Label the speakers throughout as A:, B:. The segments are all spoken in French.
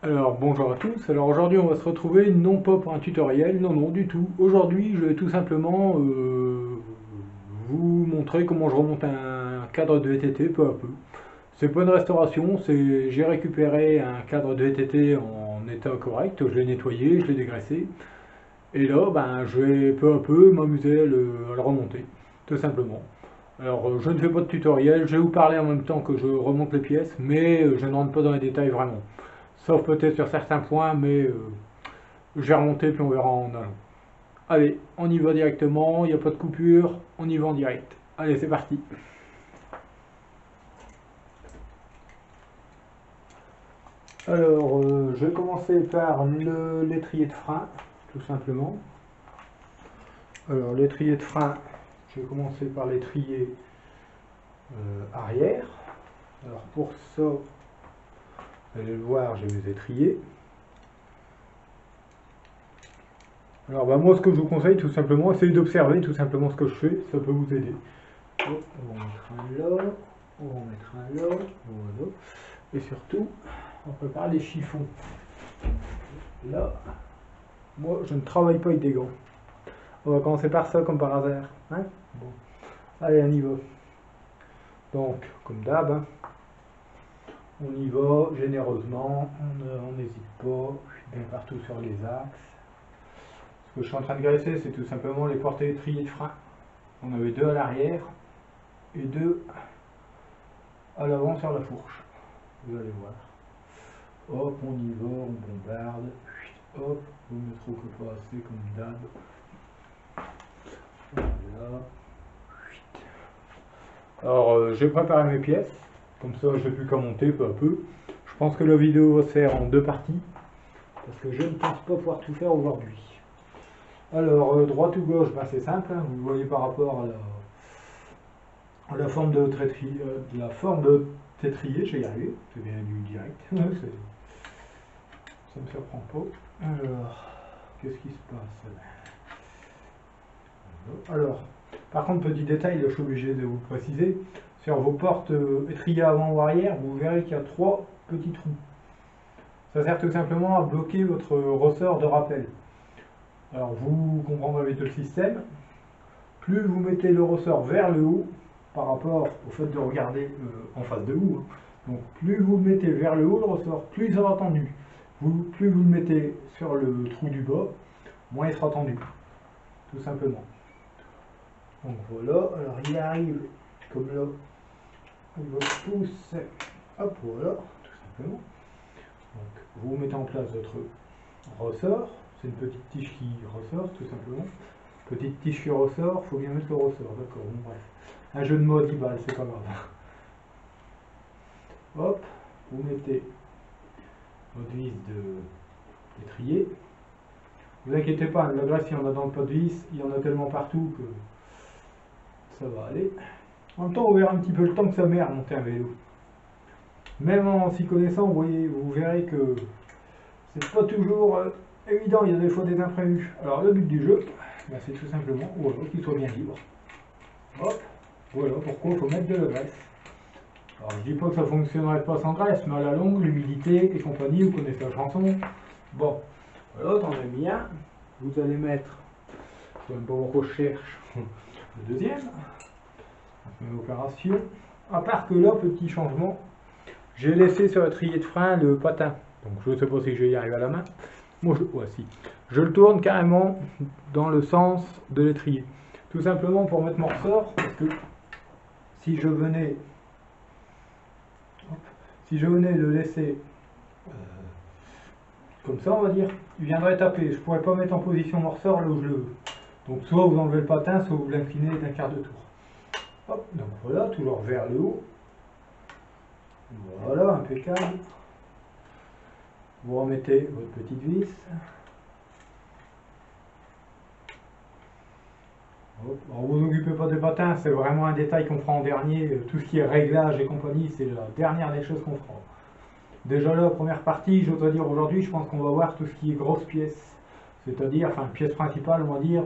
A: Alors bonjour à tous, alors aujourd'hui on va se retrouver non pas pour un tutoriel, non du tout. Aujourd'hui je vais tout simplement vous montrer comment je remonte un cadre de VTT peu à peu. C'est pas une restauration, j'ai récupéré un cadre de VTT en état correct, je l'ai nettoyé, je l'ai dégraissé. Et là je vais peu à peu m'amuser à le remonter, tout simplement. Alors je ne fais pas de tutoriel, je vais vous parler en même temps que je remonte les pièces, mais je ne rentre pas dans les détails vraiment. Sauf peut-être sur certains points, mais je vais remonter puis on verra en allant. Allez, on y va directement, il n'y a pas de coupure, on y va en direct. Allez, c'est parti. Alors, je vais commencer par l'étrier de frein, tout simplement. Alors, l'étrier de frein, je vais commencer par l'étrier arrière. Alors, pour ça, vous allez le voir, j'ai mes étriers. Alors, moi, ce que je vous conseille, tout simplement, c'est d'observer tout simplement ce que je fais, ça peut vous aider. Hop, on va mettre un là, on va en mettre un là, voilà. Et surtout, on prépare les chiffons. Là, moi je ne travaille pas avec des gants. On va commencer par ça comme par hasard. Hein, bon. Allez, on y va. Donc, comme d'hab, hein, on y va généreusement, on n'hésite pas, bien partout sur les axes. Ce que je suis en train de graisser, c'est tout simplement les portes étriers de frein. On avait deux à l'arrière et deux à l'avant sur la fourche. Vous allez voir. Hop, on y va, on bombarde. Hop, vous ne trop que pas assez comme d'hab. Voilà. Alors, j'ai préparé mes pièces. Comme ça, je n'ai plus qu'à monter peu à peu. Je pense que la vidéo va se faire en deux parties. Parce que je ne pense pas pouvoir tout faire aujourd'hui. Alors, droite ou gauche, c'est simple. Hein, vous le voyez par rapport à la forme de tétrier, je vais y arriver. C'est bien du direct. Ça ne me surprend pas. Alors, qu'est-ce qui se passe? Alors, par contre, petit détail, je suis obligé de vous le préciser, sur vos portes étriers avant ou arrière, vous verrez qu'il y a trois petits trous. Ça sert tout simplement à bloquer votre ressort de rappel. Alors, vous comprendrez vite le système. Plus vous mettez le ressort vers le haut, par rapport au fait de regarder en face de vous, hein. Donc, plus vous le mettez vers le haut, le ressort, plus il sera tendu. Plus vous le mettez sur le trou du bas, moins il sera tendu. Tout simplement. Donc voilà, alors il arrive comme là, on le pousse, hop voilà, tout simplement. Donc vous mettez en place votre ressort, c'est une petite tige qui ressort tout simplement. Petite tige qui ressort, il faut bien mettre le ressort, d'accord, bon bref. Un jeu de mots à 10 balles, c'est pas grave. Hop, vous mettez votre vis d'étrier. Ne vous inquiétez pas, la graisse il y en a dans le pot de vis, il y en a tellement partout que ça va aller. En même temps, on verra un petit peu le temps que ça met à remonter un vélo. Même en s'y connaissant, vous verrez que c'est pas toujours évident, il y a des fois des imprévus. Alors le but du jeu, c'est tout simplement qu'il soit bien libre. Hop, voilà pourquoi il faut mettre de la graisse. Alors je dis pas que ça fonctionnerait pas sans graisse, mais à la longue, l'humidité et compagnie, vous connaissez la chanson. Bon, voilà, t'en as mis un. Vous allez mettre, je ne sais même pas pourquoi je cherche, le deuxième. Opération. À part que là, petit changement, j'ai laissé sur le trier de frein le patin. Donc je ne sais pas si je vais y arriver à la main. Moi, voici. Je le tourne carrément dans le sens de l'étrier. Tout simplement pour mettre mon ressort, parce que si je venais, le laisser comme ça, on va dire, il viendrait taper. Je ne pourrais pas mettre en position mon ressort là où je le veux. Donc soit vous enlevez le patin, soit vous l'inclinez d'un quart de tour. Hop, donc voilà, toujours vers le haut. Voilà, impeccable. Vous remettez votre petite vis. Hop. Alors vous n'occupez pas des patins, c'est vraiment un détail qu'on fera en dernier. Tout ce qui est réglage et compagnie, c'est la dernière des choses qu'on fera. Déjà là, première partie, j'ose dire aujourd'hui, je pense qu'on va voir tout ce qui est grosses pièces. C'est-à-dire, enfin, pièce principale, on va dire,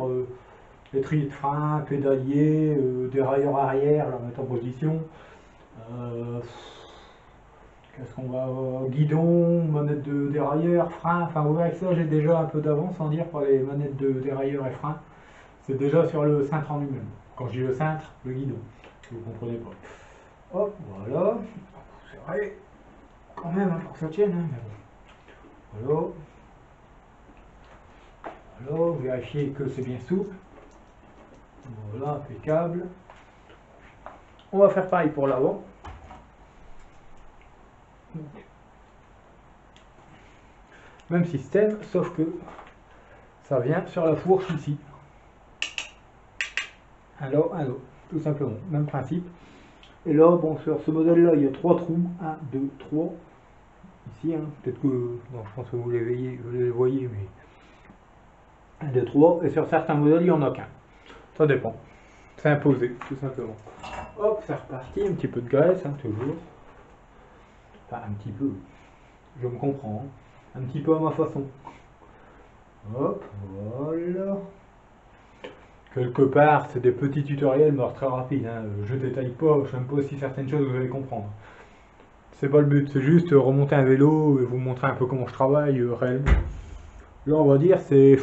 A: l'étrier de frein, pédalier, dérailleur arrière, la mettre en position. Qu'est-ce qu'on va guidon, manette de dérailleur, frein, enfin vous verrez que ça j'ai déjà un peu d'avance en dire pour les manettes de dérailleur et frein. C'est déjà sur le cintre en lui-même. Quand je dis le cintre, le guidon, si vous comprenez pas. Hop, voilà. C'est vrai, quand même, hein, pour que ça tienne, hein, mais bon. Voilà. Voilà, vérifiez que c'est bien souple. Voilà, impeccable. On va faire pareil pour l'avant. Même système, sauf que ça vient sur la fourche ici. Alors, tout simplement, même principe. Et là, bon, sur ce modèle-là, il y a 3 trous. 1, 2, 3. Ici, hein, peut-être que... Non, je pense que vous les voyez, mais... 1, 2, 3. Et sur certains modèles, il n'y en a qu'un. Ça dépend. C'est imposé, tout simplement. Hop, c'est reparti. Un petit peu de graisse, hein, toujours. Enfin, un petit peu. Je me comprends. Hein. Un petit peu à ma façon. Hop, voilà. Quelque part, c'est des petits tutoriels, mais très rapides. Hein. Je détaille pas, je n'aime pas si certaines choses vous allez comprendre. C'est pas le but, c'est juste remonter un vélo et vous montrer un peu comment je travaille réellement. Là, on va dire, c'est...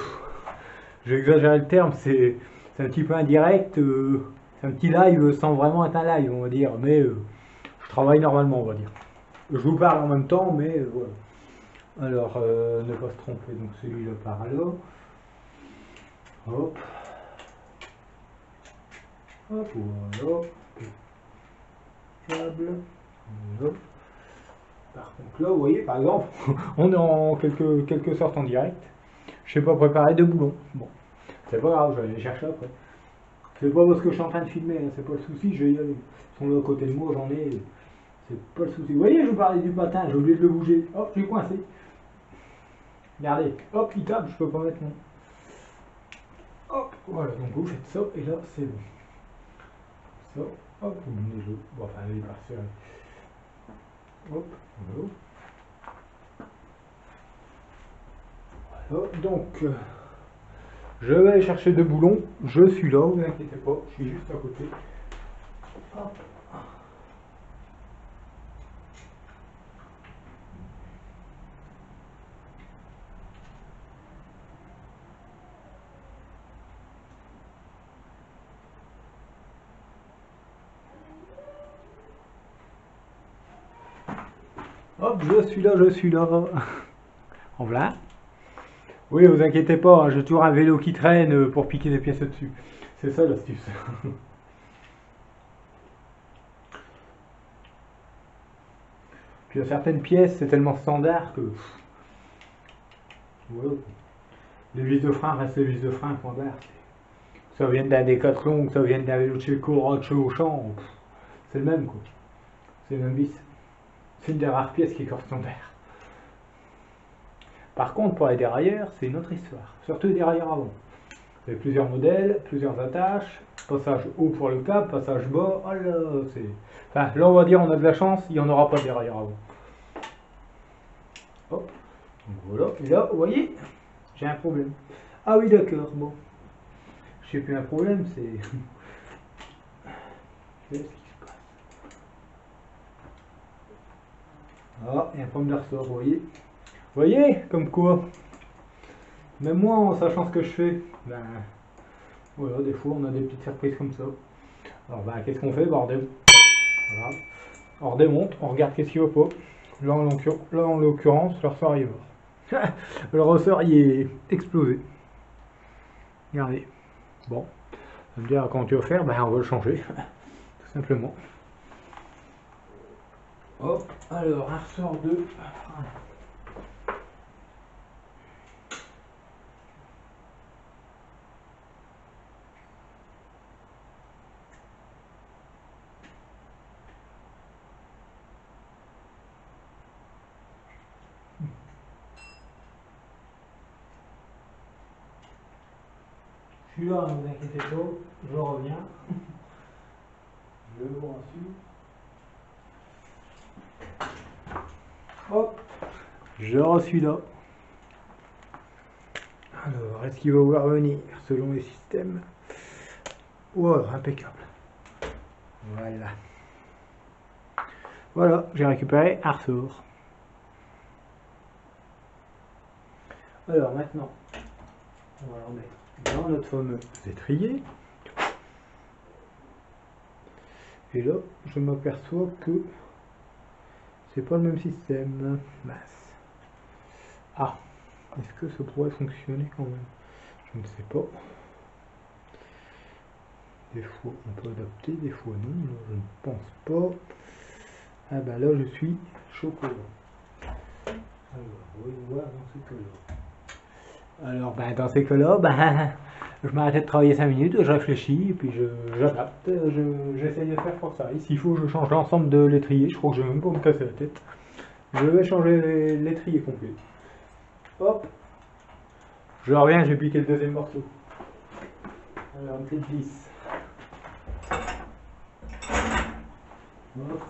A: J'ai exagéré le terme, c'est un petit peu indirect. C'est un petit live sans vraiment être un live, on va dire. Mais je travaille normalement, on va dire. Je vous parle en même temps, mais voilà. Alors, ne pas se tromper, donc celui-là par là. Hop. Hop, voilà. Câble. Hop. Par contre là, vous voyez, par exemple, on est en quelque sorte en direct. Je sais pas préparer de boulons. Bon, c'est pas grave, je vais aller les chercher après. C'est pas parce que je suis en train de filmer, hein, c'est pas le souci, je vais y aller. Ils sont là à côté de moi, j'en ai. C'est pas le souci. Vous voyez, je vous parlais du patin, j'ai oublié de le bouger. Hop, j'ai coincé. Regardez, hop, il tape, je peux pas mettre mon. Hop, voilà, donc vous faites ça, et là, c'est bon. Ça, hop, vous mettez le jeu. Bon, enfin, il est parti. Hop, voilà. Voilà, donc, je vais aller chercher 2 boulons. Je suis là, vous inquiétez pas, je suis juste à côté. Hop. Hop, je suis là, je suis là. En voilà. Oui, vous inquiétez pas, hein, j'ai toujours un vélo qui traîne pour piquer des pièces dessus. C'est ça l'astuce. Puis il y a certaines pièces, c'est tellement standard que... Voilà. Les vis de frein restent les vis de frein standard. Que ça vienne d'un Décathlon, que ça vienne d'un vélo de chez Cora, de chez Auchan, c'est le même quoi. C'est le même vis. C'est une des rares pièces qui est standard. Par contre, pour les dérailleurs, c'est une autre histoire. Surtout les dérailleurs avant. Vous avez plusieurs modèles, plusieurs attaches, passage haut pour le câble, passage bas, oh là, c'est... Enfin, là on va dire on a de la chance, il n'y en aura pas de dérailleur avant. Hop, donc voilà, et là, vous voyez, j'ai un problème. Ah oui d'accord, bon. Je sais plus un problème, c'est... Qu'est-ce qui se passe? Ah, il y a un problème de ressort, vous voyez. Vous voyez, comme quoi, même moi en sachant ce que je fais, ben... Voilà, des fois on a des petites surprises comme ça. Alors ben, qu'est-ce qu'on fait? Ben, voilà. On redémonte, on regarde qu'est-ce qu'il va pas. Là en l'occurrence, le ressort il est mort. Le ressort il est explosé. Regardez. Bon. Ça me dire comment tu vas faire? Ben on va le changer. Tout simplement. Hop, alors un ressort de... Je suis là, ne vous inquiétez pas, je reviens. Je vous rassure. Hop, je suis là. Alors, est-ce qu'il va vouloir venir selon les systèmes? Wow, impeccable. Voilà. Voilà, j'ai récupéré un ressort. Alors maintenant, on va le remettre dans notre fameux étrier. Et là, je m'aperçois que c'est pas le même système. Mince. Ah, est-ce que ça pourrait fonctionner quand même? Je ne sais pas. Des fois on peut adapter, des fois non. Là, je ne pense pas. Ah ben là, je suis chocolat. Alors, voyons voir dans ces cas-là. Alors, ben, dans ces cas-là, ben, je m'arrête de travailler 5 minutes, je réfléchis, et puis j'adapte, j'essaye de faire pour ça. Et s'il faut, je change l'ensemble de l'étrier, je crois que je vais même pas me casser la tête. Je vais changer l'étrier complet. Hop, je reviens, j'ai piqué le deuxième morceau. Alors, une petite vis. Hop.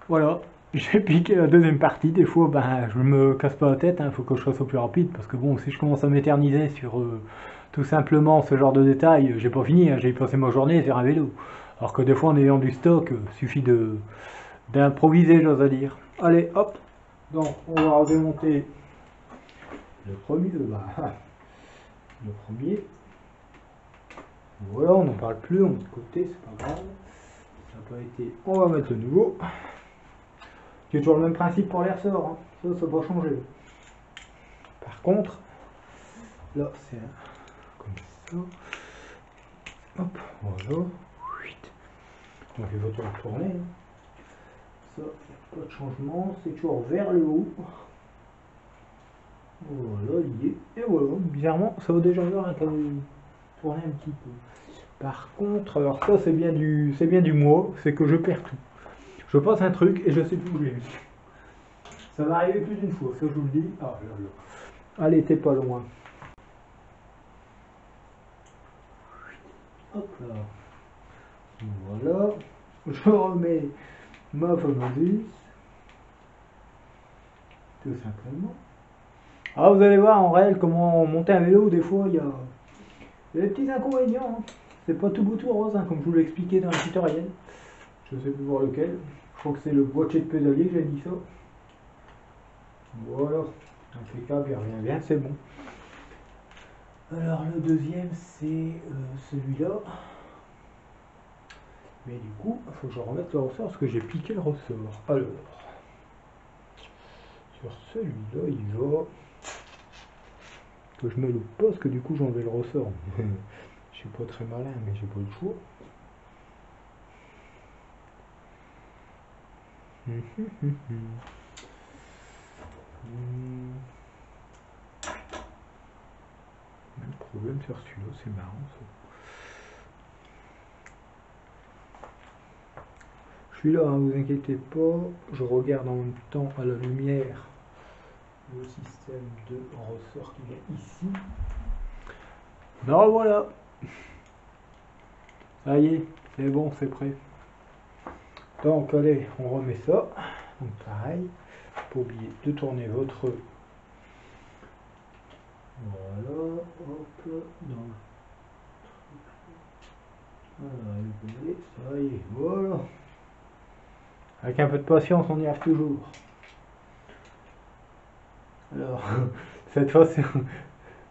A: Voilà, j'ai piqué la deuxième partie. Des fois, ben, je me casse pas la tête, il faut que je fasse au plus rapide, parce que bon, si je commence à m'éterniser sur tout simplement ce genre de détails, j'ai pas fini, j'ai passé ma journée sur un vélo. Alors que des fois, en ayant du stock, suffit d'improviser, j'ose à dire. Allez, hop, donc on va redémonter le premier, le premier. Voilà, on n'en parle plus, on met de côté, c'est pas grave. Ça n'a pas été, on va mettre le nouveau. C'est toujours le même principe pour les ressorts, hein. Ça va changer. Par contre, là c'est comme ça. Hop, voilà. Donc il faut tout retourner. Hein. Ça, il n'y a pas de changement, c'est toujours vers le haut. Voilà, il y est. Et voilà, bizarrement, ça va déjà voir hein, quand même tourner un petit peu. Par contre, alors ça c'est bien du moi, c'est que je perds tout. Je passe un truc et je sais plus où je l'ai mis. Ça va arriver plus d'une fois, ça je vous le dis. Ah là là. Allez, t'es pas loin. Hop là. Voilà. Je remets ma fameuse vis. Tout simplement. Ah, vous allez voir en réel comment monter un vélo, des fois il y a des petits inconvénients. Hein. C'est pas tout beau tout rose, hein, comme je vous l'ai expliqué dans le tutoriel. Je sais plus voir lequel. Je crois que c'est le boîtier de pédalier que j'ai dit ça. Voilà. Impeccable, il revient bien, c'est bon. Alors le deuxième c'est celui-là. Mais du coup, il faut que je remette le ressort parce que j'ai piqué le ressort. Alors, sur celui-là, il va. Que je me loupe pas parce que du coup j'enlève le ressort. Je suis pas très malin, mais j'ai pas le choix. Même problème sur celui-là, c'est marrant ça. Je suis là, hein, vous inquiétez pas. Je regarde en même temps à la lumière le système de ressort qui est ici. Non, voilà. Ça y est, c'est bon, c'est prêt. Donc, allez, on remet ça. Donc, pareil, pas oublier de tourner votre. Voilà, hop, dans le. Voilà, ça y est, voilà. Avec un peu de patience, on y arrive toujours. Alors, cette fois,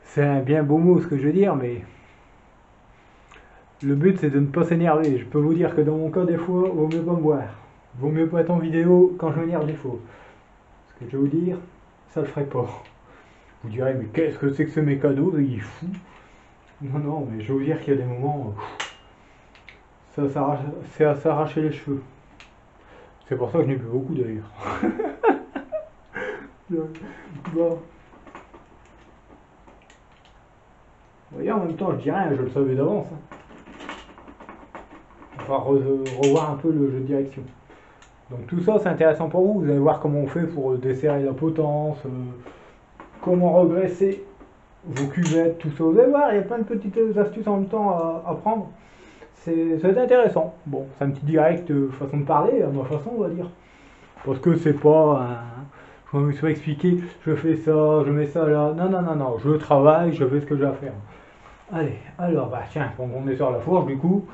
A: c'est un bien beau mot ce que je veux dire, mais le but c'est de ne pas s'énerver. Je peux vous dire que dans mon cas, des fois, vaut mieux pas me voir. Vaut mieux pas être en vidéo quand je m'énerve des fois. Ce que je vais vous dire, ça le ferait pas. Vous direz, mais qu'est-ce que c'est que ce mécano, il est fou. Non, non, mais je vais vous dire qu'il y a des moments, c'est à s'arracher les cheveux. C'est pour ça que je n'ai plus beaucoup d'ailleurs. Bon. Vous voyez, en même temps, je dis rien, je le savais d'avance. Hein. On va revoir un peu le jeu de direction. Donc tout ça, c'est intéressant pour vous. Vous allez voir comment on fait pour desserrer la potence, comment regresser vos cuvettes, tout ça. Vous allez voir, il y a plein de petites astuces en même temps à prendre. C'est intéressant. Bon, c'est un petit direct façon de parler, à ma façon, on va dire. Parce que c'est pas, faut me soit expliquer, je fais ça, je mets ça là. Non, non, non, non, je travaille, je fais ce que j'ai à faire. Allez, alors, bah tiens, on est sur la fourche, du coup,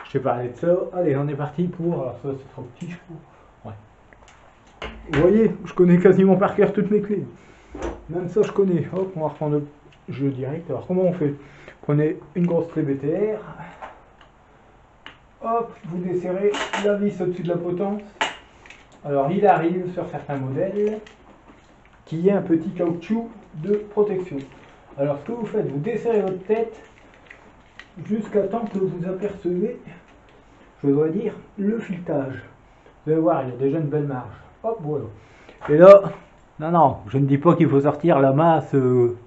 A: je t'ai parlé de ça. Allez, on est parti pour, alors ça sera petit, je crois. Ouais. Vous voyez, je connais quasiment par cœur toutes mes clés. Même ça, je connais. Hop, on va reprendre le jeu direct. Alors, comment on fait? Prenez une grosse clé BTR. Hop, vous desserrez la vis au-dessus de la potence. Alors, il arrive sur certains modèles qu'il y ait un petit caoutchouc de protection. Alors, ce que vous faites, vous desserrez votre tête jusqu'à temps que vous apercevez, je dois dire, le filetage. Vous allez voir, il y a déjà une belle marge. Hop, voilà. Et là, non, non, je ne dis pas qu'il faut sortir la masse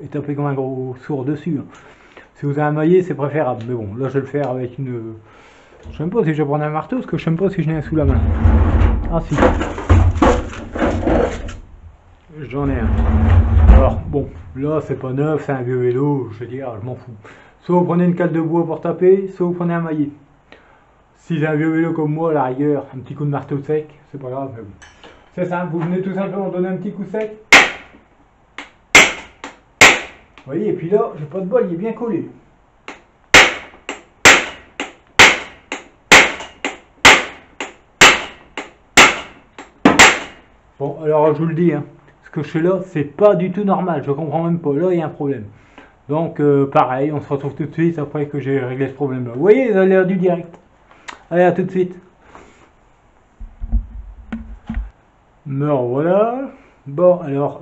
A: et taper comme un gros sourd dessus. Si vous avez un maillet, c'est préférable. Mais bon, là, je vais le faire avec une... Je sais même pas si je vais prendre un marteau, parce que je sais même pas si je n'ai un sous la main. Ah, si. J'en ai un. Alors, bon, là, c'est pas neuf, c'est un vieux vélo, je veux dire, je m'en fous. Soit vous prenez une cale de bois pour taper, soit vous prenez un maillet. Si c'est un vieux vélo comme moi, à la rigueur, un petit coup de marteau sec, c'est pas grave, mais bon. C'est simple, vous venez tout simplement donner un petit coup sec. Vous voyez, et puis là, j'ai pas de bol, il est bien collé. Bon, alors je vous le dis, hein, ce que je fais là, c'est pas du tout normal, je comprends même pas, là il y a un problème. Donc pareil, on se retrouve tout de suite après que j'ai réglé ce problème là. Vous voyez, ça a l'air du direct. Allez, à tout de suite. Me revoilà. Bon, alors,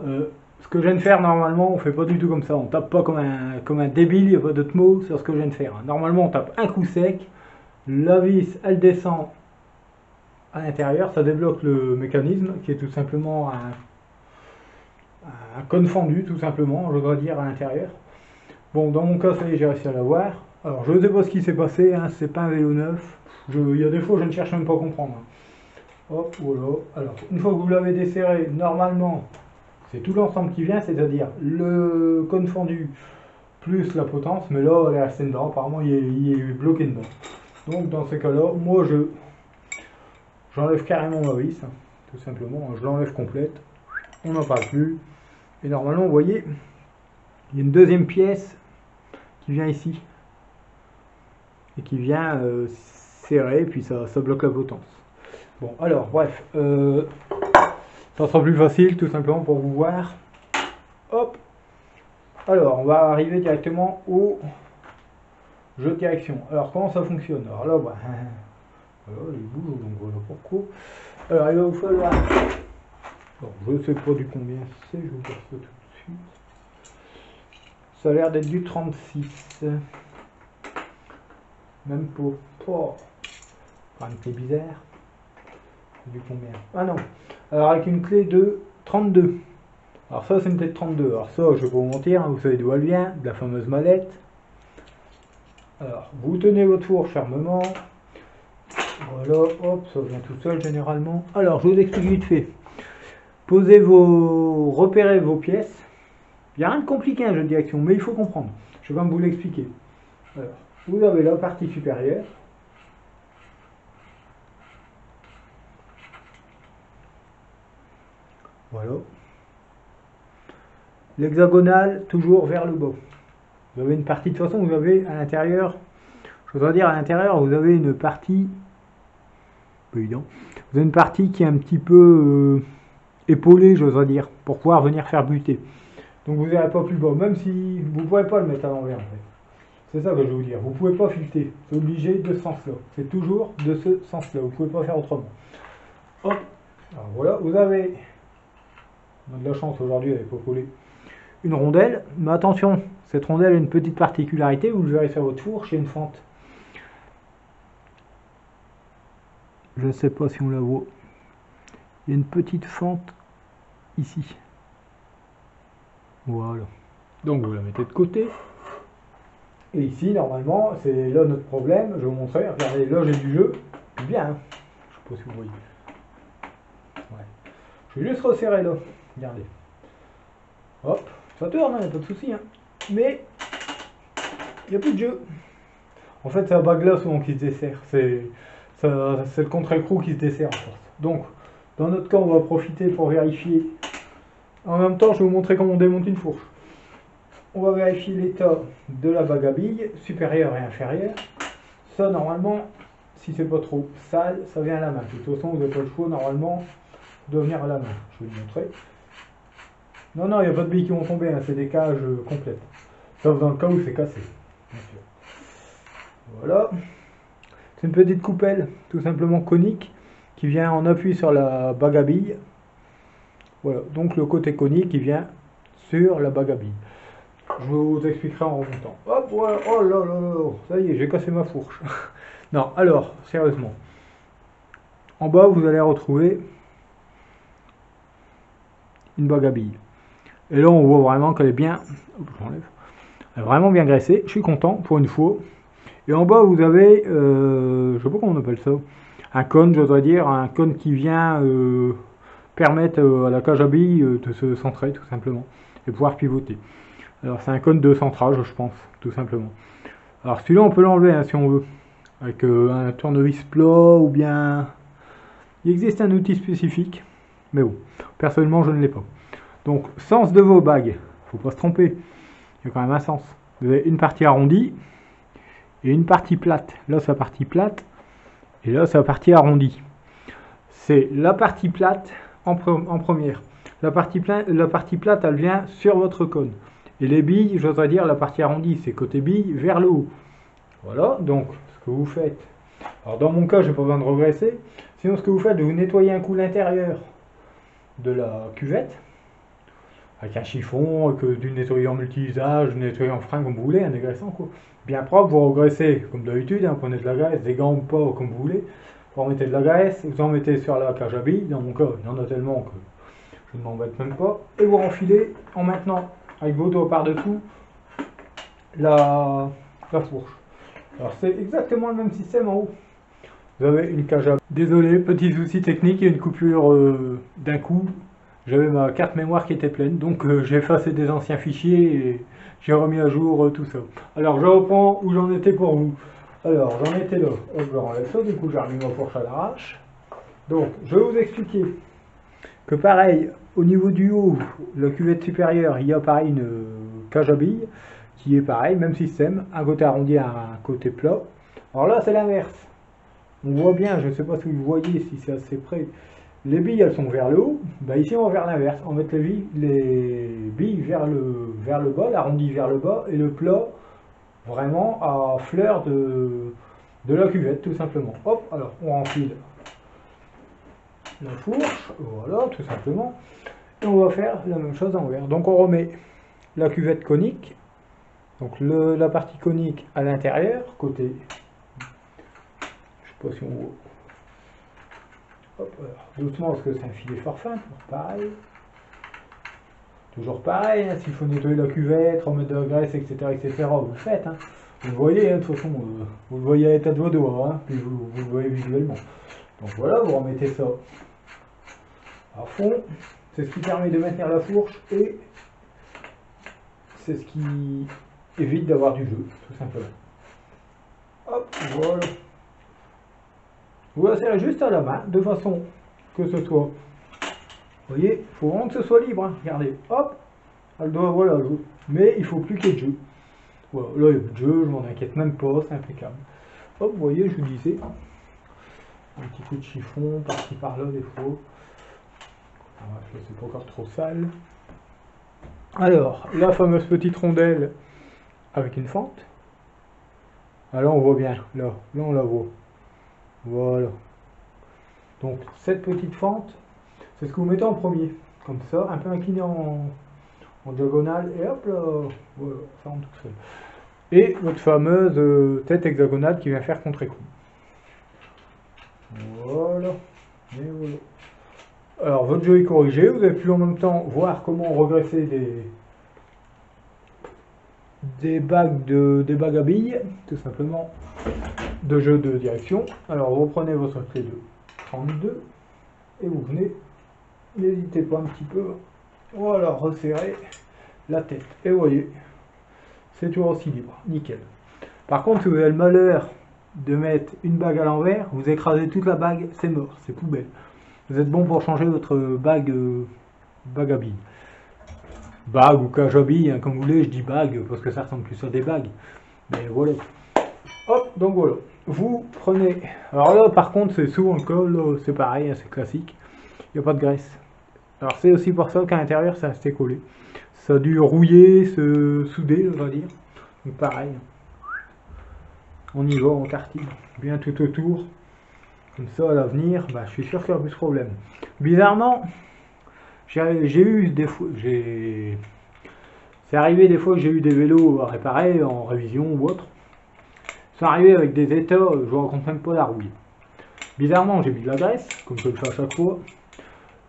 A: ce que je viens de faire, normalement, on fait pas du tout comme ça. On tape pas comme un débile, il n'y a pas d'autre mot sur ce que je viens de faire. Normalement, on tape un coup sec, la vis, elle descend à l'intérieur, ça débloque le mécanisme, qui est tout simplement un cône fendu, tout simplement, je dois dire, à l'intérieur. Bon, dans mon cas, ça y est, j'ai réussi à l'avoir. Alors, je ne sais pas ce qui s'est passé, hein, c'est pas un vélo neuf. Il y a des fois, je ne cherche même pas à comprendre. Hop, voilà. Alors, une fois que vous l'avez desserré, normalement, c'est tout l'ensemble qui vient, c'est-à-dire le cône fendu plus la potence, mais là, elle est restée dedans, apparemment, il est bloqué dedans. Donc, dans ces cas-là, moi, j'enlève carrément ma vis, hein, tout simplement, je l'enlève complète, on n'en parle plus, et normalement, vous voyez, il y a une deuxième pièce qui vient ici, et qui vient serrer, puis ça bloque la potence. Bon, alors, bref, ça sera plus facile, tout simplement, pour vous voir. Hop. Alors, on va arriver directement au jeu de direction. Alors, comment ça fonctionne? Alors là, bah, voilà, il bouge, donc voilà pourquoi. Alors, il va vous falloir... Bon, je ne sais pas du combien c'est, je vais vous dire ça tout de suite. Ça a l'air d'être du 36. Même pas. Oh. Une clé bizarre. Du combien? Ah non. Alors avec une clé de 32. Alors ça c'est une clé de 32. Alors ça je vais pas vous mentir, hein, vous savez d'où elle vient, de la fameuse mallette. Alors vous tenez votre fourche fermement. Voilà, hop, ça vient tout seul généralement. Alors je vous explique vite fait. Repérez vos pièces. Il n'y a rien de compliqué un jeu de direction, mais il faut comprendre. Je vais quand même vous l'expliquer. Alors, vous avez la partie supérieure. Voilà. L'hexagonale, toujours vers le bas. Vous avez une partie, de toute façon, vous avez à l'intérieur, je voudrais dire à l'intérieur, vous avez une partie, peu évident, vous avez une partie qui est un petit peu épaulée, j'oserais dire, pour pouvoir venir faire buter. Donc vous n'irez pas plus bas, même si vous ne pouvez pas le mettre à l'envers en fait. C'est ça que je veux vous dire, vous ne pouvez pas fileter, c'est obligé de ce sens-là. C'est toujours de ce sens-là, vous ne pouvez pas faire autrement. Hop, alors voilà, vous avez... On a de la chance aujourd'hui, elle n'est pas collée. Une rondelle, mais attention, cette rondelle a une petite particularité, vous le verrez sur votre fourche, il y a une fente. Je ne sais pas si on la voit. Il y a une petite fente ici. Voilà. Donc vous la mettez de côté. Et ici, normalement, c'est là notre problème. Je vais vous montrer. Regardez, là j'ai du jeu. Bien. Hein, je ne sais pas si vous voyez. Ouais. Je vais juste resserrer là. Regardez. Hop. Ça tourne, il n'y a pas de souci. Hein. Mais il n'y a plus de jeu. En fait, c'est la bague là souvent qui se dessert. C'est le contre-écrou qui se dessert en force. Donc, dans notre cas, on va profiter pour vérifier En même temps, je vais vous montrer comment on démonte une fourche. On va vérifier l'état de la bague à billes, supérieure et inférieure. Ça, normalement, si c'est pas trop sale, ça vient à la main. De toute façon, vous n'avez pas le choix, normalement, ça doit venir à la main. Je vais vous montrer. Non, non, il n'y a pas de billes qui vont tomber, hein, c'est des cages complètes. Sauf dans le cas où c'est cassé, bien sûr. Voilà. C'est une petite coupelle, tout simplement conique, qui vient en appui sur la bague à billes. Voilà, donc le côté conique qui vient sur la bague à billes. Je vous expliquerai en remontant. Hop, voilà. Oh là là là, ça y est, j'ai cassé ma fourche. Non, alors, sérieusement. En bas, vous allez retrouver une bague à billes. Et là, on voit vraiment qu'elle est bien... Hop, j'enlève. Elle est vraiment bien graissée. Je suis content, pour une fois. Et en bas, vous avez... je sais pas comment on appelle ça. Un cône, je dois dire. Un cône qui vient permettre à la cage à billes de se centrer, tout simplement. Et pouvoir pivoter. Alors, c'est un cône de centrage, je pense, tout simplement. Alors, celui-là, on peut l'enlever, hein, si on veut. Avec un tournevis plat ou bien... Il existe un outil spécifique. Mais bon, personnellement, je ne l'ai pas. Donc, sens de vos bagues. Faut pas se tromper. Il y a quand même un sens. Vous avez une partie arrondie et une partie plate. Là, c'est la partie plate. Et là, c'est la partie arrondie. C'est la partie plate en première. La partie plate, elle vient sur votre cône. Et les billes, j'oserais dire, la partie arrondie, c'est côté billes vers le haut. Voilà, donc, ce que vous faites. Alors, dans mon cas, je n'ai pas besoin de regresser. Sinon, ce que vous faites, vous nettoyez un coup l'intérieur de la cuvette. Avec un chiffon, avec du nettoyant multi-usage, du nettoyant frein comme vous voulez, un dégraissant quoi. Bien propre, vous regraissez comme d'habitude, hein, prenez de la graisse, des gants ou pas, comme vous voulez. Vous remettez de la graisse, vous en mettez sur la cage à billes, dans mon cas, il y en a tellement que je ne m'embête même pas. Et vous renfilez en maintenant, avec vos doigts par-dessous, la fourche. Alors c'est exactement le même système en haut. Vous avez une cage à billes. Désolé, petit souci technique, il y a une coupure d'un coup. J'avais ma carte mémoire qui était pleine, donc j'ai effacé des anciens fichiers et j'ai remis à jour tout ça. Alors je reprends où j'en étais pour vous. Alors j'en étais là, hop, je enlève ça, du coup j'ai remis ma fourche à l'arrache. Donc je vais vous expliquer que pareil, au niveau du haut, la cuvette supérieure, il y a pareil une cage à billes qui est pareil, même système, un côté arrondi, un côté plat. Alors là c'est l'inverse. On voit bien, je ne sais pas si vous voyez, si c'est assez près. Les billes, elles sont vers le haut. Bah ici, on va vers l'inverse. On va mettre les billes vers le bas, l'arrondi vers le bas, et le plat vraiment à fleur de la cuvette, tout simplement. Hop, alors on enfile la fourche, voilà, tout simplement. Et on va faire la même chose en envers. Donc on remet la cuvette conique, donc la partie conique à l'intérieur, côté, je sais pas si on voit. Hop, alors, doucement parce que c'est un filet fort fin, toujours pareil, hein, s'il faut nettoyer la cuvette, remettre de la graisse, etc., vous le faites, hein. Vous le voyez, hein, de toute façon, vous le voyez à l'état de vos doigts, hein, puis vous le voyez visuellement. Donc voilà, vous remettez ça à fond, c'est ce qui permet de maintenir la fourche et c'est ce qui évite d'avoir du jeu, tout simplement. Hop, voilà. Vous la serrez juste à la main, de façon que ce soit, vous voyez, il faut vraiment que ce soit libre, hein. Regardez, hop, elle doit, voilà, mais il faut plus qu'il y ait de jeu. Voilà, là il y a de jeu, je m'en inquiète même pas, c'est impeccable. Hop, vous voyez, je vous disais, un petit coup de chiffon, par-ci par-là des fois. Bref, là c'est pas encore trop sale. Alors, la fameuse petite rondelle avec une fente. Ah, là on voit bien, là on la voit. Voilà. Donc cette petite fente, c'est ce que vous mettez en premier. Comme ça, un peu incliné en diagonale. Et hop là, voilà, ça rentre tout seul. Et votre fameuse tête hexagonale qui vient faire contre-écrou. Voilà. Et voilà. Alors votre jeu est corrigé. Vous avez pu en même temps voir comment regresser des bagues à billes, tout simplement, de jeu de direction. Alors vous reprenez votre clé de 32 et vous venez, n'hésitez pas un petit peu, voilà, resserrer la tête. Et vous voyez, c'est toujours aussi libre, nickel. Par contre, si vous avez le malheur de mettre une bague à l'envers, vous écrasez toute la bague, c'est mort, c'est poubelle. Vous êtes bon pour changer votre bague à billes. bague ou kajabi, hein, comme vous voulez, je dis bague parce que ça ressemble plus à des bagues. Mais voilà. Hop, donc voilà. Vous prenez. Alors là, par contre, c'est souvent le cas, là, c'est pareil, hein, c'est classique. Il n'y a pas de graisse. Alors c'est aussi pour ça qu'à l'intérieur, ça restait collé. Ça a dû rouiller, se souder, on va dire. Donc pareil. On y va, on tartine bien tout autour. Comme ça, à l'avenir, bah, je suis sûr qu'il n'y aura plus de problème. Bizarrement, j'ai eu des fois. C'est arrivé des fois que j'ai eu des vélos à réparer en révision ou autre. Ils sont arrivés avec des états, je ne raconte même pas la rouille. Bizarrement, j'ai mis de la graisse, comme je le fais à chaque fois.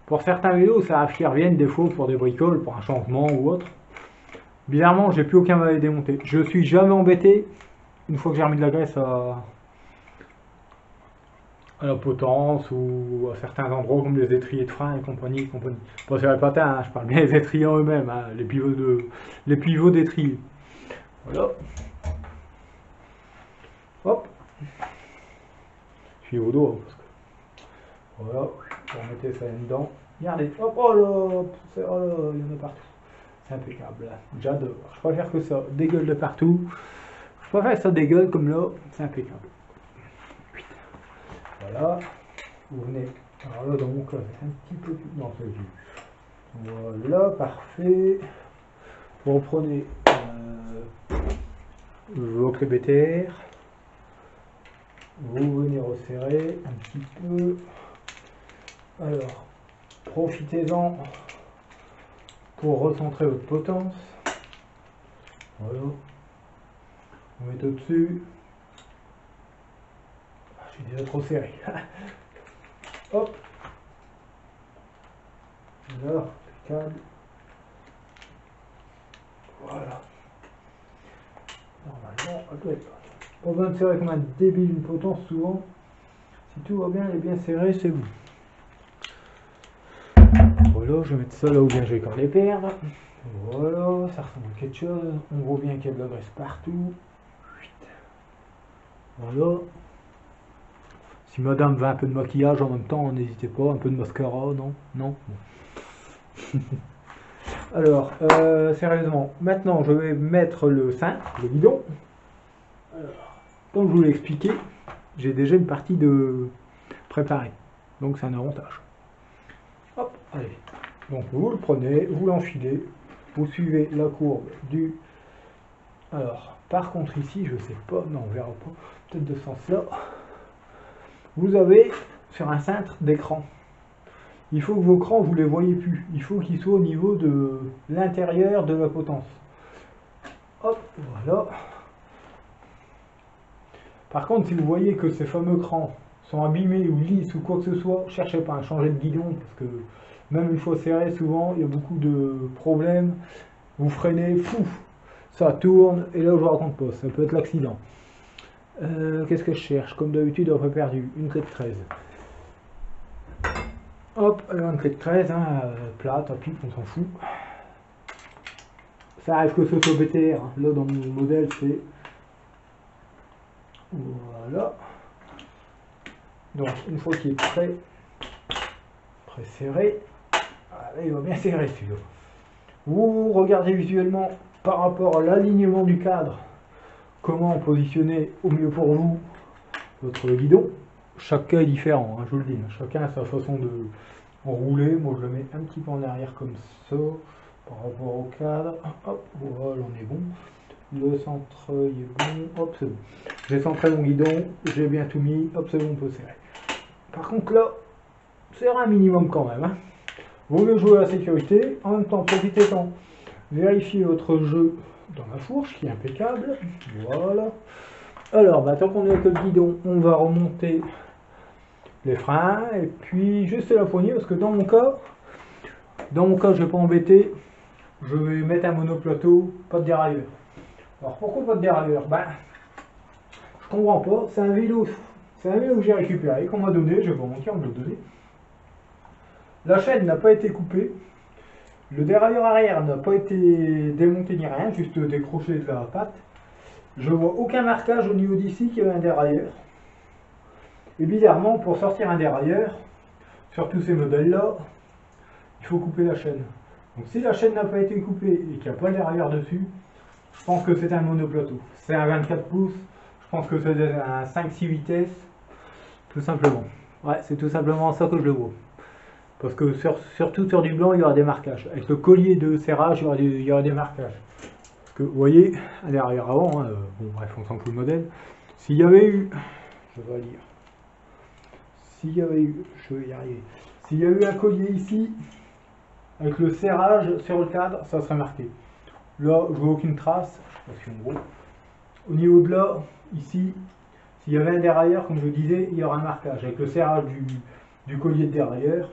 A: Pour certains vélos, ça arrive qu'ils reviennent des fois pour des bricoles, pour un changement ou autre. Bizarrement, j'ai plus aucun mal à démonter. Je suis jamais embêté, une fois que j'ai remis de la graisse à la potence ou à certains endroits comme les étriers de frein et compagnie. Bon, c'est les patins, hein, je parle bien des étriers en eux-mêmes, hein, les pivots d'étrier. Voilà. Hop. Je suis au dos, parce que voilà, vous remettez ça dedans. Regardez, hop, oh là, oh là, il y en a partout. C'est impeccable, j'adore. Je préfère que ça dégueule de partout. Je préfère que ça dégueule comme là, c'est impeccable. Voilà, vous venez. Alors là, dans mon cas, c'est un petit peu plus. Non, c'est juste. Voilà, parfait. Vous reprenez votre BTR. Vous venez resserrer un petit peu. Alors, profitez-en pour recentrer votre potence. Voilà. Vous mettez au-dessus. Je suis déjà trop serré. Hop. Là, impeccable. Voilà. Normalement, pas besoin de serrer comme un débile une potence souvent. Si tout va bien, elle est bien serrée, c'est bon. Voilà, je vais mettre ça là où bien j'ai quand les perdre. Voilà, ça ressemble à quelque chose. On voit bien qu'il y a de la graisse partout. Voilà. Si madame veut un peu de maquillage en même temps, n'hésitez pas, un peu de mascara, non? Non? Bon. Alors, sérieusement, maintenant je vais mettre le cintre, le guidon. Alors, comme je vous l'ai expliqué, j'ai déjà une partie de préparée. Donc c'est un avantage. Hop, allez. Donc vous le prenez, vous l'enfilez, vous suivez la courbe du... Alors, par contre ici, je sais pas, non on verra pas, peut-être de ce sens-là. Vous avez sur un cintre d'écran. Il faut que vos crans, vous ne les voyez plus. Il faut qu'ils soient au niveau de l'intérieur de la potence. Hop, voilà. Par contre, si vous voyez que ces fameux crans sont abîmés ou lisses ou quoi que ce soit, cherchez pas à changer de guidon, parce que même une fois serré, souvent, il y a beaucoup de problèmes. Vous freinez, fou, ça tourne, et là, je vous raconte pas, ça peut être l'accident. Qu'est-ce que je cherche? Comme d'habitude, un peu perdu, une clé de 13. Hop, une clé de 13, hein, plate, à pipe, on s'en fout. Ça arrive que ce soit BTR, hein. Là dans mon modèle c'est... Voilà. Donc une fois qu'il est prêt serré, là, il va bien serrer celui-là. Vous regardez visuellement par rapport à l'alignement du cadre, comment positionner au mieux pour vous votre guidon. Chaque cas est différent, hein, je vous le dis, chacun a sa façon de rouler. Moi je le mets un petit peu en arrière comme ça, par rapport au cadre. Hop, voilà, on est bon. Le centre il est bon, hop c'est bon. J'ai centré mon guidon, j'ai bien tout mis, hop c'est bon, on peut serrer. Par contre là, serre un minimum quand même. Hein. Vaut mieux jouer à la sécurité, en même temps profitez-en, vérifiez votre jeu dans la fourche qui est impeccable. Voilà. Alors, bah, tant qu'on est avec le guidon, on va remonter les freins et puis juste la poignée parce que dans mon cas, je ne vais pas embêter, je vais mettre un monoplateau, pas de dérailleur. Alors pourquoi pas de dérailleur? Ben, je comprends pas, c'est un vélo que j'ai récupéré, qu'on m'a donné, je vais vous mentir, on me l'a donné. La chaîne n'a pas été coupée, le dérailleur arrière n'a pas été démonté ni rien, juste décroché de la patte. Je vois aucun marquage au niveau d'ici qu'il y avait un dérailleur. Et bizarrement, pour sortir un dérailleur, sur tous ces modèles-là, il faut couper la chaîne. Donc si la chaîne n'a pas été coupée et qu'il n'y a pas l'arrière dessus, je pense que c'est un monoplateau. C'est un 24 pouces, je pense que c'est un 5-6 vitesses, tout simplement. Ouais, c'est tout simplement ça que je le vois. Parce que surtout sur du blanc, il y aura des marquages. Avec le collier de serrage, il y aura des marquages. Parce que vous voyez, à l'arrière avant, hein, bon bref, on s'en fout le modèle. S'il y avait eu, je vais dire, s'il y avait eu, je vais y arriver, s'il y a eu un collier ici, avec le serrage sur le cadre, ça serait marqué. Là, je vois aucune trace, je sais pas si on voit. Au niveau de là, ici, s'il y avait un dérailleur, comme je disais, il y aura un marquage avec le serrage du collier de dérailleur.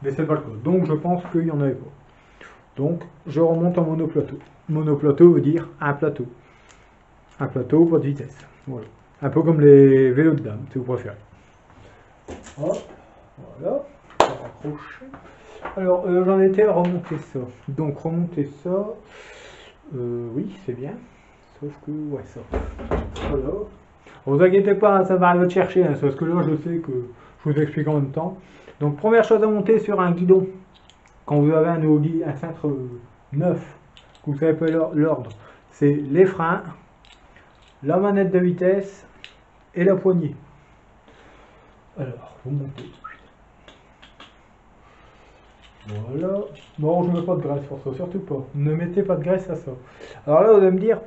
A: Mais c'est pas le cas. Donc je pense qu'il n'y en avait pas. Donc je remonte en monoplateau. Monoplateau veut dire un plateau. Un plateau, pas de vitesse. Voilà. Un peu comme les vélos de dame, si vous préférez. Hop, voilà. On va raccrocher. Alors j'en étais à remonter ça. Donc remonter ça. Oui, c'est bien. Sauf que, ouais, ça. Voilà. Vous inquiétez pas, ça va arriver de chercher, hein, parce que là je sais que je vous explique en même temps. Donc première chose à monter sur un guidon, quand vous avez un cintre neuf, que vous savez pas l'ordre, c'est les freins, la manette de vitesse et la poignée. Alors, vous montez. Voilà. Bon, je ne mets pas de graisse pour ça, surtout pas. Ne mettez pas de graisse à ça. Alors là, vous allez me dire,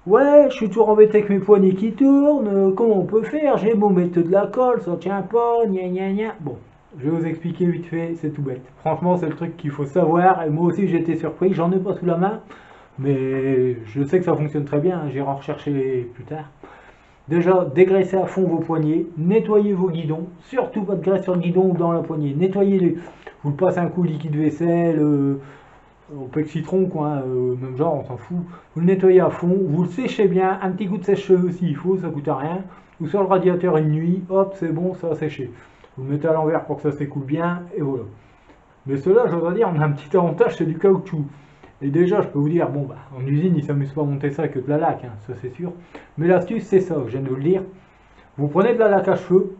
A: ouais, je suis toujours embêté avec mes poignets qui tournent, comment on peut faire? J'ai beau mettre de la colle, ça tient pas, gna gna gna. Bon, je vais vous expliquer vite fait, c'est tout bête. Franchement, c'est le truc qu'il faut savoir, et moi aussi j'ai été surpris, j'en ai pas sous la main, mais je sais que ça fonctionne très bien, hein, j'irai en rechercher plus tard. Déjà, dégraissez à fond vos poignets, nettoyez vos guidons, surtout pas de graisse sur le guidon ou dans la poignée, nettoyez-les. Vous le passez un coup liquide vaisselle, au pec citron, quoi, même genre, on s'en fout. Vous le nettoyez à fond, vous le séchez bien, un petit coup de sèche-cheveux s'il faut, ça coûte à rien. Ou sur le radiateur une nuit, hop, c'est bon, ça va sécher. Vous le mettez à l'envers pour que ça s'écoule bien, et voilà. Mais cela, je dois dire, on a un petit avantage, c'est du caoutchouc. Et déjà, je peux vous dire, bon, bah, en usine, ils ne s'amusent pas à monter ça que de la laque, hein, ça c'est sûr. Mais l'astuce, c'est ça, je viens de vous le dire. Vous prenez de la laque à cheveux,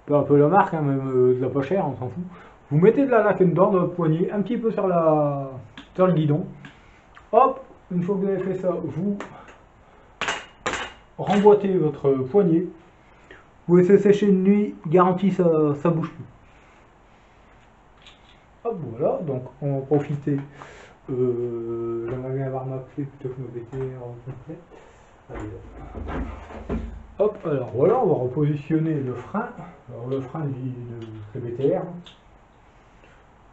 A: peu la marque, hein, même de la pas chère, on s'en fout. Vous mettez de la laque dedans, dans votre poignet, un petit peu sur le guidon. Hop, une fois que vous avez fait ça, vous remboîtez votre poignet. Vous laissez sécher une nuit, garantie ça bouge plus. Hop, voilà, donc on va profiter. J'aimerais bien avoir ma clé plutôt que me bêter en complet. Allez, hop, alors voilà, on va repositionner le frein. Alors le frein de CBTR.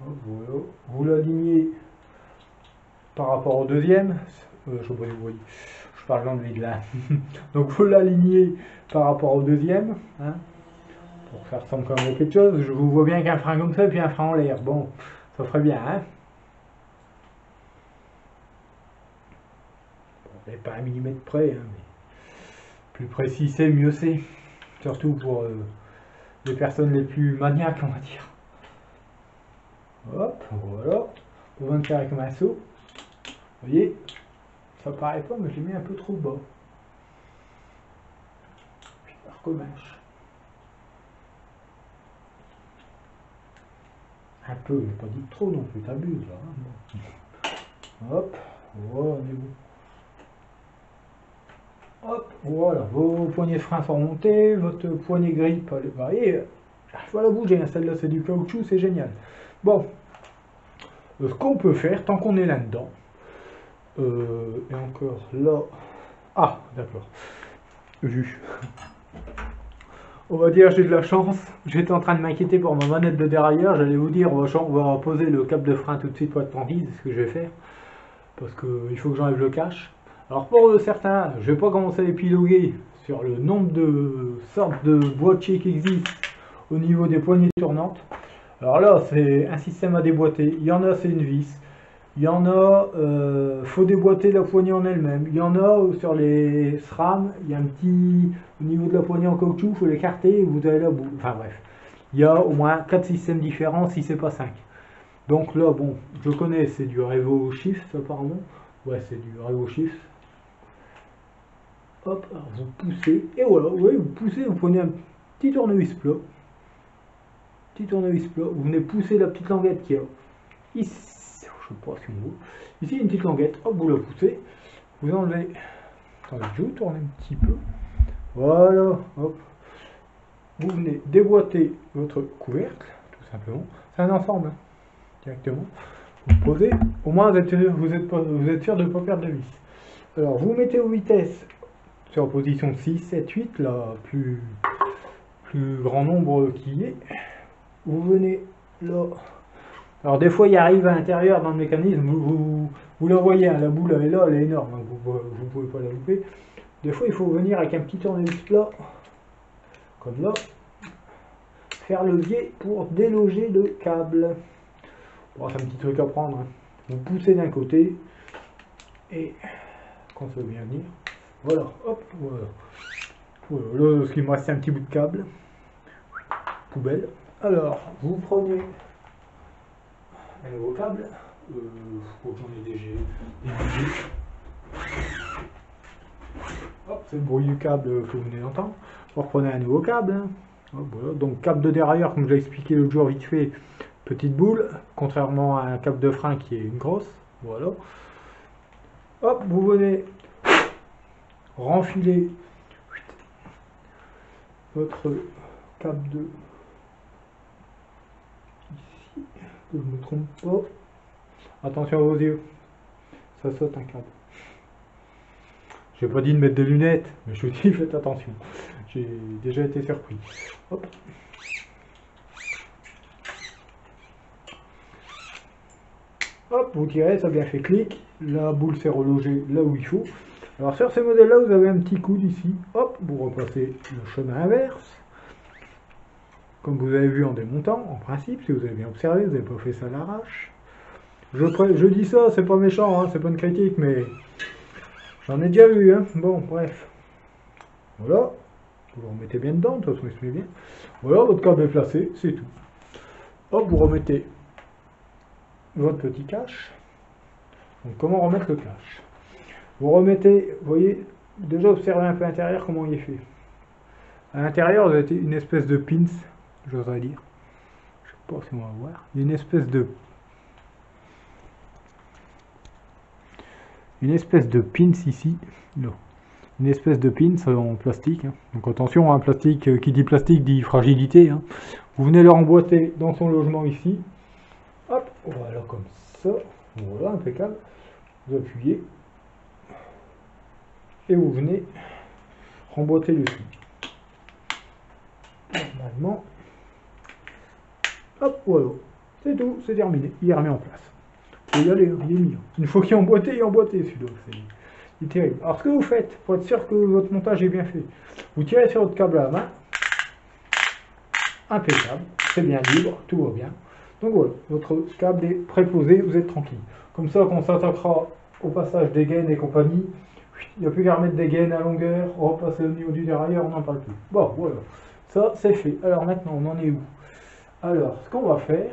A: Hop, voilà. Vous l'alignez par rapport au deuxième. Je sais pas si vous voyez. Je parle l'anglais de là. Donc vous l'alignez par rapport au deuxième. Hein, pour faire ressembler quand même à quelque chose. Je vous vois bien qu'un frein comme ça et puis un frein en l'air. Bon, ça ferait bien, hein. Bon, pas un millimètre près, hein, mais plus précis c'est, mieux c'est. Surtout pour les personnes les plus maniaques, on va dire. Hop, voilà. On va le faire avec un pinceau. Vous voyez, ça paraît pas, mais je l'ai mis un peu trop bas. Puis je recommence. Un peu, mais pas dit trop non plus, t'abuses là. Hein. Hop, voilà, on est bon. Hop, voilà, vos poignées de frein sont remontés, votre poignée grippe, vous voyez, il faut la bouger, hein, celle-là c'est du caoutchouc, c'est génial. Bon, ce qu'on peut faire, tant qu'on est là-dedans, et encore là, ah, d'accord, vu. On va dire j'ai de la chance, j'étais en train de m'inquiéter pour ma manette de dérailleur, j'allais vous dire on va poser le câble de frein tout de suite pour être tranquille, c'est ce que je vais faire, parce qu'il faut que j'enlève le cache. Alors pour certains, je ne vais pas commencer à épiloguer sur le nombre de sortes de boîtiers qui existent au niveau des poignées tournantes. Alors là, c'est un système à déboîter, il y en a c'est une vis, il y en a, faut déboîter la poignée en elle-même, il y en a sur les SRAM, il y a un petit, au niveau de la poignée en caoutchouc, il faut l'écarter et vous avez la boule, enfin bref. Il y a au moins 4 systèmes différents, si c'est pas 5. Donc là, bon, je connais, c'est du Revo Shift apparemment, ouais c'est du Revo Shift. Hop, alors vous poussez, et voilà, vous voyez, vous poussez, vous prenez un petit tournevis plat, vous venez pousser la petite languette qu'il y a, ici, je sais pas si on voit, ici une petite languette, hop, vous la poussez, vous enlevez, attendez, je vais vous tourner un petit peu, voilà, hop, vous venez déboîter votre couvercle, tout simplement, c'est un ensemble, hein, directement, vous posez, au moins vous êtes sûr de ne pas perdre de vis. Alors vous mettez aux vitesses, sur la position 6, 7, 8, la plus grand nombre qui y est, vous venez là. Alors des fois il arrive à l'intérieur dans le mécanisme, vous la voyez, hein, la boule elle est là, elle est énorme, hein, vous ne pouvez pas la louper. Des fois il faut venir avec un petit tournevis plat, comme là, faire levier pour déloger le câble. Bon, c'est un petit truc à prendre, hein. Vous poussez d'un côté, et quand ça veut bien venir, voilà, hop, voilà. Voilà, là, ce qu'il me reste, c'est un petit bout de câble, poubelle. Alors, vous prenez un nouveau câble, j'en ai déjà hop, c'est le bruit du câble que vous venez d'entendre. Vous reprenez un nouveau câble, hein. Hop, voilà. Donc câble de dérailleur, comme je l'ai expliqué l'autre jour vite fait, petite boule, contrairement à un câble de frein qui est une grosse, voilà. Hop, vous venez renfiler votre câble de ici, que je ne me trompe pas. Attention à vos yeux, ça saute un câble. J'ai pas dit de mettre des lunettes, mais je vous dis faites attention. J'ai déjà été surpris. Hop. Hop, vous tirez, ça bien fait clic. La boule s'est relogée là où il faut. Alors sur ces modèles-là, vous avez un petit coude ici. Hop, vous repassez le chemin inverse. Comme vous avez vu en démontant, en principe, si vous avez bien observé, vous n'avez pas fait ça à l'arrache. Je dis ça, c'est pas méchant, hein, c'est pas une critique, mais j'en ai déjà vu, hein. Bon, bref. Voilà. Vous le remettez bien dedans, de toute façon il se met bien. Voilà, votre câble est placé, c'est tout. Hop, vous remettez votre petit cache. Donc comment remettre le cache? Vous remettez, vous voyez, déjà observez un peu l'intérieur comment il est fait. À l'intérieur, vous avez une espèce de pins, j'oserais dire. Je sais pas si on va voir. Une espèce de pins ici. Non. Une espèce de pins en plastique. Hein. Donc attention, un plastique, qui dit plastique dit fragilité. Hein. Vous venez le remboîter dans son logement ici. Hop, voilà comme ça. Voilà, impeccable. Vous appuyez. Et vous venez remboîter le tout. Normalement. Hop, voilà. C'est tout, c'est terminé. Il est remis en place. Vous pouvez y aller, il est mis. Une fois qu'il est emboîté, celui-là. C'est terrible. Alors ce que vous faites, pour être sûr que votre montage est bien fait, vous tirez sur votre câble à la main. Impeccable. C'est bien libre, tout va bien. Donc voilà, votre câble est préposé, vous êtes tranquille. Comme ça, quand on s'attaquera au passage des gaines et compagnie, il n'y a plus qu'à remettre des gaines à longueur, on va passer au niveau du dérailleur, on n'en parle plus. Bon, voilà, ça c'est fait. Alors maintenant, on en est où? Alors, ce qu'on va faire,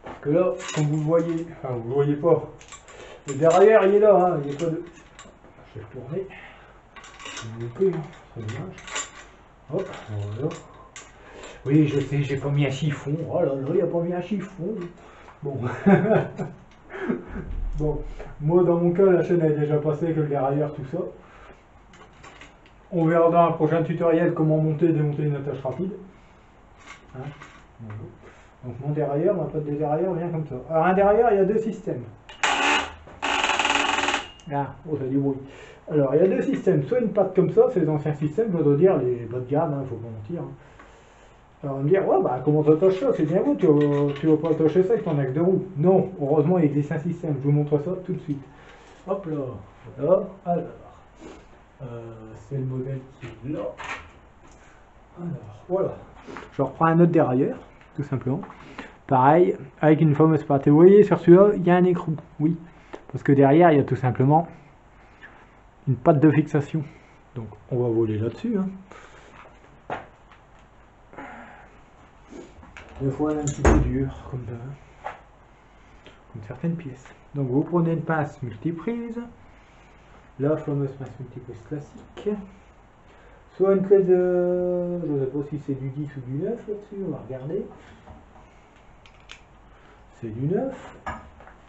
A: parce que là, comme vous le voyez, enfin vous ne le voyez pas, le dérailleur il est là, hein, il n'y a pas de... Je vais retourner, c'est dommage. Hop, voilà. Oui, je sais, j'ai pas mis un chiffon. Oh là là, il n'y a pas mis un chiffon. Bon. Bon, moi dans mon cas, la chaîne est déjà passée avec le dérailleur, tout ça. On verra dans un prochain tutoriel comment monter et démonter une attache rapide. Hein, voilà. Donc mon dérailleur, ma patte de dérailleur vient comme ça. Alors un dérailleur, il y a deux systèmes. Ah, oh ça a du bruit. Alors il y a deux systèmes, soit une patte comme ça, c'est les anciens systèmes, je dois dire les bas de gamme, hein, faut pas mentir. Hein. Alors on va me dire, ouais bah comment t'attaches ça, c'est bien beau, tu vas pas attacher ça avec ton axe de roue. Non, heureusement il existe un système, je vous montre ça tout de suite. Hop là, voilà, alors, c'est le modèle qui est là. Alors, voilà. Je reprends un autre dérailleur, tout simplement. Pareil, avec une fameuse patte. Et vous voyez, sur celui-là, il y a un écrou, oui. Parce que derrière, il y a tout simplement une patte de fixation. Donc, on va voler là-dessus. Hein. Des fois, elle est un petit peu dure, comme certaines pièces. Donc, vous prenez une pince multiprise. La fameuse pince multiprise classique. Soit une clé de... Je ne sais pas si c'est du 10 ou du 9 là-dessus, on va regarder. c'est du 9.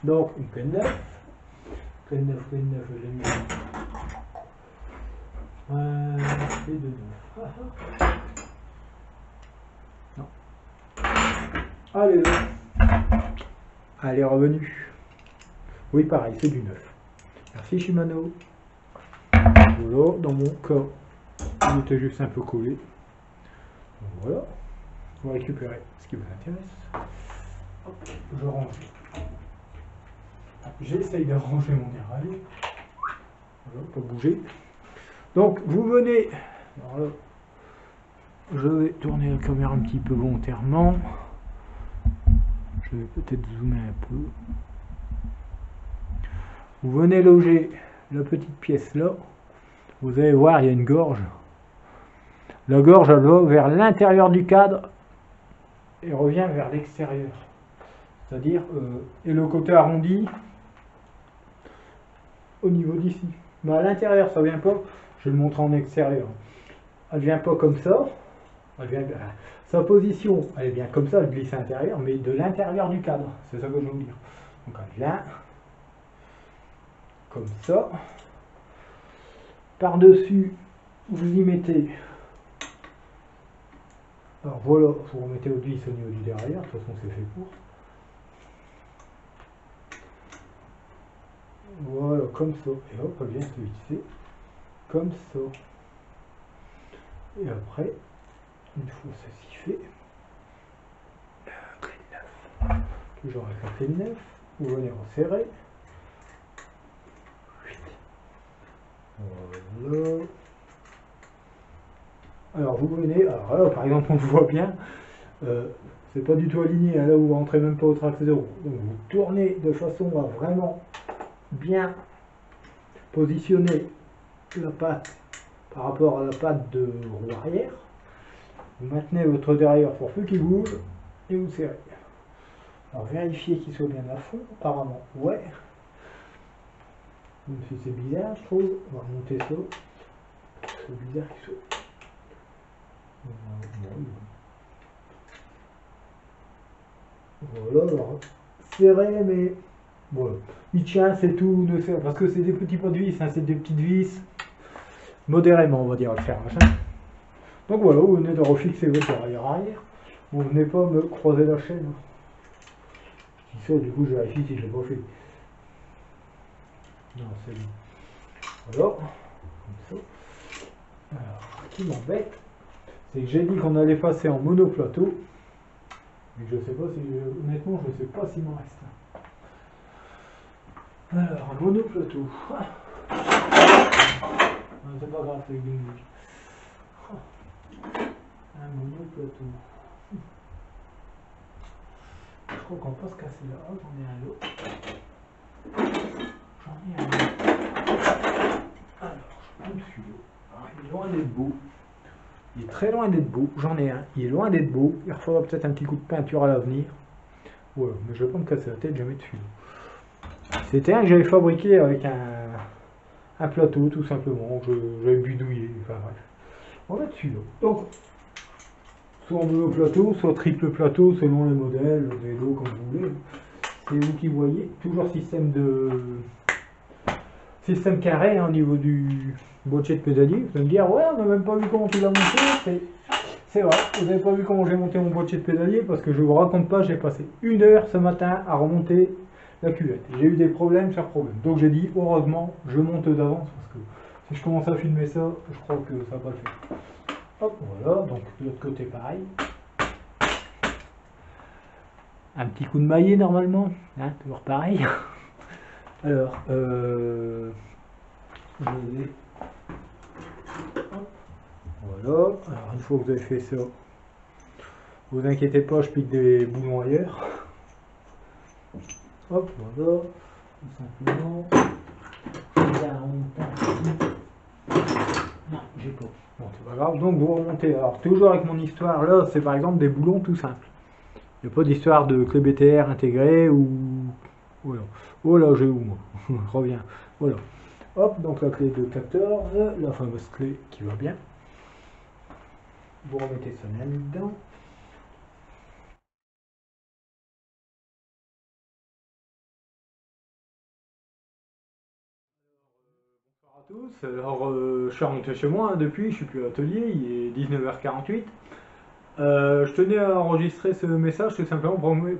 A: Donc une clé de 9. Clé de 9, je l'ai mis. Clé de 9. Non. Allez, elle est revenue. Oui, pareil, c'est du 9. Merci Shimano. Voilà, dans mon cas, il était juste un peu collé. Donc voilà, on va récupérer ce qui vous intéresse. Hop, je range. J'essaye de ranger mon dérail. Voilà, pas bouger. Donc vous venez. Alors là, je vais tourner la caméra un petit peu volontairement. Je vais peut-être zoomer un peu. Vous venez loger la petite pièce là. Vous allez voir, il y a une gorge. La gorge, elle va vers l'intérieur du cadre et revient vers l'extérieur. C'est-à-dire, et le côté arrondi au niveau d'ici. Mais à l'intérieur, ça vient pas. Je vais le montrer en extérieur. Elle vient pas comme ça. Elle vient, sa position, elle est bien comme ça, elle glisse à l'intérieur, mais de l'intérieur du cadre. C'est ça que je veux dire. Donc elle vient comme ça. Par-dessus, vous y mettez. Alors voilà, vous remettez votre vis au niveau du derrière, de toute façon c'est fait pour. Voilà, comme ça. Et hop, elle vient se visser. Comme ça. Et après, une fois ceci fait, clé de 9. Toujours avec la clé de 9, vous venez resserrer. Voilà. Alors vous venez, alors là par exemple on le voit bien, c'est pas du tout aligné, là vous rentrez même pas au axe 0. Donc vous tournez de façon à vraiment bien positionner la patte par rapport à la patte de roue arrière. Vous maintenez votre derrière pour peu qu'il bouge et vous serrez. Alors vérifiez qu'il soit bien à fond, apparemment ouais. Même si c'est bizarre je trouve, on va remonter ça. C'est bizarre qu'il soit. Voilà, alors serré, mais voilà. Il tient, c'est tout, parce que c'est des petits pots de vis, hein, c'est des petites vis, modérément, on va dire, le ferrage. Hein. Donc voilà, vous venez de refixer votre arrière. Vous venez pas me croiser la chaîne. Hein. Je dis ça, du coup, je vérifie si je l'ai pas fait. Non, c'est bon. Voilà, comme ça. Alors, ce qui m'embête, c'est que j'ai dit qu'on allait passer en monoplateau. Mais je sais pas si, honnêtement, je sais pas s'il m'en reste. Alors, un monoplateau. C'est pas grave, c'est avec des musiques. Un monoplateau. Je crois qu'on va pas se casser là. Oh, j'en ai un lot. J'en ai un lot. Alors, je prends celui-là. Il est loin d'être beau. Il est très loin d'être beau. J'en ai un. Il est loin d'être beau. Il faudra peut-être un petit coup de peinture à l'avenir. Voilà, mais je vais pas me casser la tête, je vais mettre celui-là. C'était un que j'avais fabriqué avec un plateau, tout simplement. J'avais bidouillé. Enfin bref. On va mettre celui-là. Donc, soit en monoplateau, soit triple plateau, selon les modèles, le vélo, comme vous voulez. C'est vous qui voyez. Toujours système carré hein, au niveau du boîtier de pédalier. Vous allez me dire, ouais, on n'a même pas vu comment tu l'as monté. C'est vrai, vous n'avez pas vu comment j'ai monté mon boîtier de pédalier parce que je ne vous raconte pas, j'ai passé 1 heure ce matin à remonter la cuvette. J'ai eu des problèmes sur problème. Donc j'ai dit, heureusement, je monte d'avance parce que si je commence à filmer ça, je crois que ça va pas le faire. Hop, voilà, donc de l'autre côté pareil. Un petit coup de maillet normalement, hein, toujours pareil. Alors, je vais... Hop, voilà, alors une fois que vous avez fait ça, vous inquiétez pas, je pique des boulons ailleurs. Hop, voilà, tout simplement. Non, j'ai pas. Bon, c'est pas grave, donc vous remontez. Alors, toujours avec mon histoire, là, c'est par exemple des boulons tout simples. Il n'y a pas d'histoire de clé BTR intégrée ou... Voilà. Oh là, j'ai où moi? Je reviens. Voilà. Hop, donc la clé de 14, la fameuse clé qui va bien. Vous remettez ça bien dedans. Tous, alors je suis remonté chez moi depuis, je suis plus à l'atelier, il est 19h48. Je tenais à enregistrer ce message tout simplement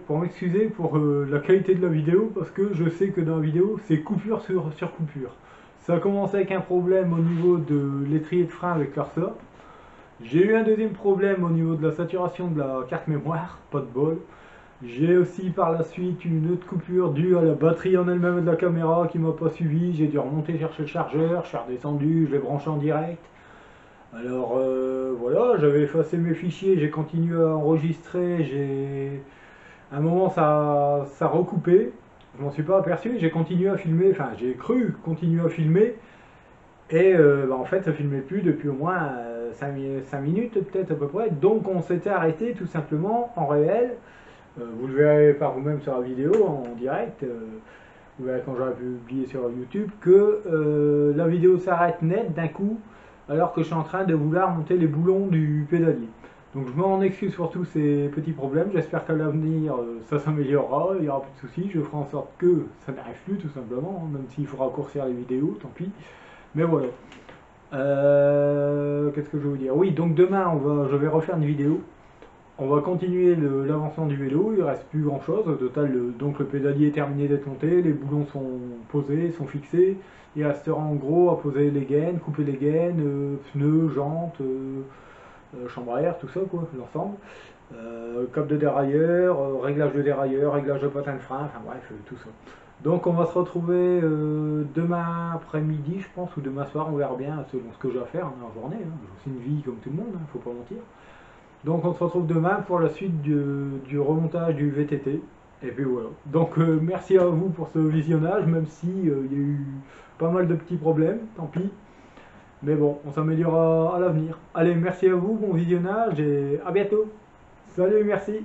A: pour m'excuser pour la qualité de la vidéo, parce que je sais que dans la vidéo c'est coupure sur coupure. Ça a commencé avec un problème au niveau de l'étrier de frein avec l'ARSA. J'ai eu un deuxième problème au niveau de la saturation de la carte mémoire, pas de bol. J'ai aussi par la suite une autre coupure due à la batterie en elle-même de la caméra qui m'a pas suivi. J'ai dû remonter chercher le chargeur, je suis redescendu, je l'ai branché en direct. Alors voilà, j'avais effacé mes fichiers, j'ai continué à enregistrer, à un moment ça recoupé, je m'en suis pas aperçu, j'ai continué à filmer, enfin j'ai cru continuer à filmer, et en fait ça filmait plus depuis au moins 5 minutes peut-être à peu près, donc on s'était arrêté tout simplement en réel. Vous le verrez par vous-même sur la vidéo en direct, vous verrez quand j'aurai publié sur YouTube que la vidéo s'arrête net d'un coup alors que je suis en train de vouloir monter les boulons du pédalier. Donc je m'en excuse pour tous ces petits problèmes, j'espère qu'à l'avenir ça s'améliorera, il n'y aura plus de soucis, je ferai en sorte que ça n'arrive plus tout simplement, même s'il faut raccourcir les vidéos, tant pis. Mais voilà. Qu'est-ce que je vais vous dire? Oui, donc demain je vais refaire une vidéo. On va continuer l'avancement du vélo, il ne reste plus grand chose. Au total, donc le pédalier est terminé d'être monté, les boulons sont posés, sont fixés. Il restera en gros à poser les gaines, couper les gaines, pneus, jantes, chambre à air, tout ça quoi, l'ensemble. Cap de dérailleur, réglage de dérailleur, réglage de patin de frein, enfin bref, tout ça. Donc on va se retrouver demain après-midi, je pense, ou demain soir, on verra bien selon ce que j'ai à faire en journée. Hein. C'est une vie comme tout le monde, faut pas mentir. Donc on se retrouve demain pour la suite du remontage du VTT. Et puis voilà. Donc merci à vous pour ce visionnage, même si il y a eu pas mal de petits problèmes, tant pis. Mais bon, on s'améliorera à l'avenir. Allez, merci à vous, bon visionnage et à bientôt. Salut, merci.